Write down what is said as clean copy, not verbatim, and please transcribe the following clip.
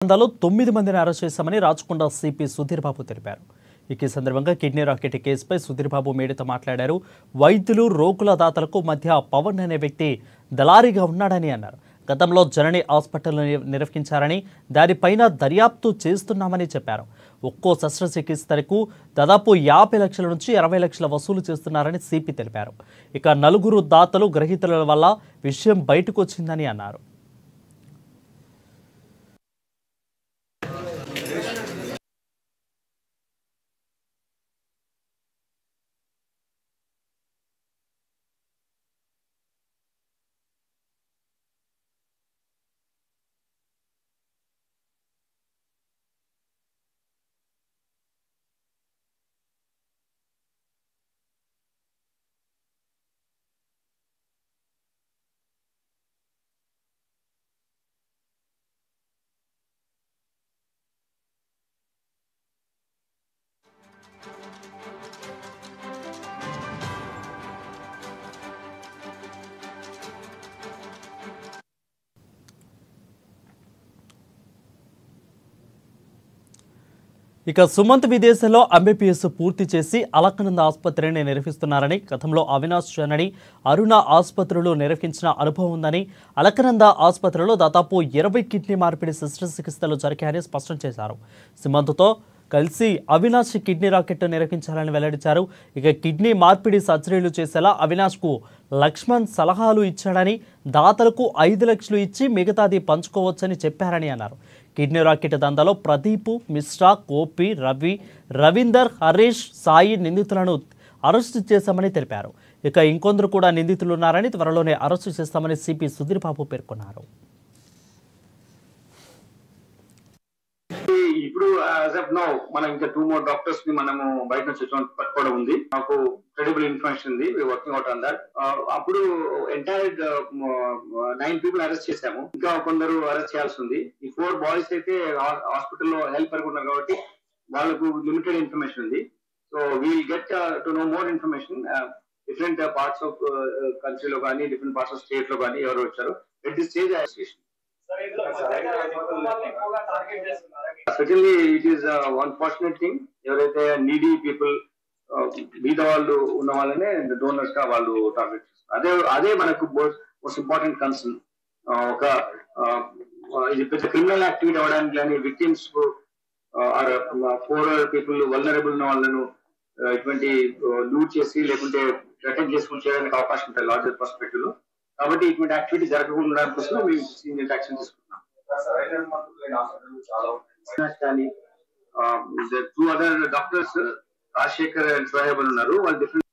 దందాలో 9 మందిని అరెస్ట్ చేశామని రాచకొండ సిపి సుధీర్ బాబు తెలిపారు. ఈ సందర్భంగా కిడ్నీ రాకెట్ కేసుపై సుధీర్ బాబు మీడియాతో మాట్లాడారు. వైద్యులు రోగుల దాతలకు మధ్య పవన్ అనే వ్యక్తి దళారీగా ఉన్నాడని అన్నారు. గతంలో జనని హాస్పిటల్ నిర్వహించారని దానిపైన దర్యాప్తు చేస్తున్నామని చెప్పారు. ఒక్కో శస్త్రచికిత్సకు దాదాపు 50 లక్షల నుంచి 60 లక్షల వసూలు చేస్తున్నారని సిపి తెలిపారు. ఇక నలుగురు దాతలు గ్రహీతల వల్ల విషయం బయటకు వచ్చిందని అన్నారు. ఇక సుమంత్ విదేశంలో ఎంబీబీఎస్ పూర్తి చేసి అలకనంద ఆసుపత్రిని నిర్వహిస్తున్నారని, గతంలో అవినాష్ జనని అరుణ ఆసుపత్రులు నిర్వహించిన అనుభవం ఉందని, అలకనంద ఆసుపత్రిలో దాదాపు 20 కిడ్నీ మార్పిడి శస్త్రచికిత్సలు జరిగాయని స్పష్టం చేశారు. సుమంత్తో కలిసి అవినాష్ కిడ్నీ రాకెట్ నిర్వహించాలని వెల్లడించారు. ఇక కిడ్నీ మార్పిడి సర్జరీలు చేసేలా అవినాష్కు లక్ష్మణ్ సలహాలు ఇచ్చాడని, దాతలకు 5 లక్షలు ఇచ్చి మిగతాది పంచుకోవచ్చని చెప్పారని అన్నారు. కిడ్నీ రాకెట్ దందాలో ప్రదీప్, మిశ్రా, గోపి, రవి, రవీందర్, హరీష్, సాయి నిందితులను అరెస్టు చేశామని తెలిపారు. ఇక ఇంకొందరు కూడా నిందితులున్నారని, త్వరలోనే అరెస్టు చేస్తామని సిపి సుధీర్ బాబు పేర్కొన్నారు. ఇప్పుడు మనం ఇంకా 2 more డాక్టర్స్ ని మనము బయట నుంచి పట్టుకోవడం ఉంది. మాకు క్రెడిబుల్ ఇన్ఫర్మేషన్ ఉంది. Working out on that. అప్పుడు ఎంటైర్ 9 people అరెస్ట్ చేశాము. ఇంకా కొందరు అరెస్ట్ చేయాల్సి ఉంది. ఈ 4 బాయ్స్ అయితే హాస్పిటల్లో హెల్పర్ ఉన్నారు కాబట్టి వాళ్ళకు లిమిటెడ్ ఇన్ఫర్మేషన్ ఉంది. So we'll get to know more information. Different parts of కంట్రీలో కానీ, డిఫరెంట్ పార్ట్స్ ఆఫ్ స్టేట్ లో కానీ ఎవరు వచ్చారు. At this stage association certainly it is one fortunate thing. ఎవరైతే నీడీ పీపుల్ బీద వాళ్ళు ఉన్న వాళ్ళనే డోనర్స్ గా వాళ్ళు టార్గెట్ చేస్తారు. అదే మనకు మోస్ట్ ఇంపార్టెంట్ కన్సర్న్. ఒక ఇది పెద్ద క్రిమినల్ యాక్టివిటీ అవ్వడానికి కానీ, విక్టిమ్స్ పూర్ పీపుల్ వల్నరబుల్ ఉన్న వాళ్ళను ఇటువంటి లూట్ చేసి లేకుంటే అటెండ్ చేసుకుని చేయడానికి అవకాశం ఉంటుంది లార్జర్ పర్స్పెక్టివ్ లో. కాబట్టి ఇటువంటి యాక్టివిటీ జరగకుండా కోసం మేము సీనియర్ యాక్షన్ తీసుకుంటున్నాం. కానీ 2 other doctors Rajasekhar and Shoaib ఉన్నారు. వాళ్ళు డిఫరెంట్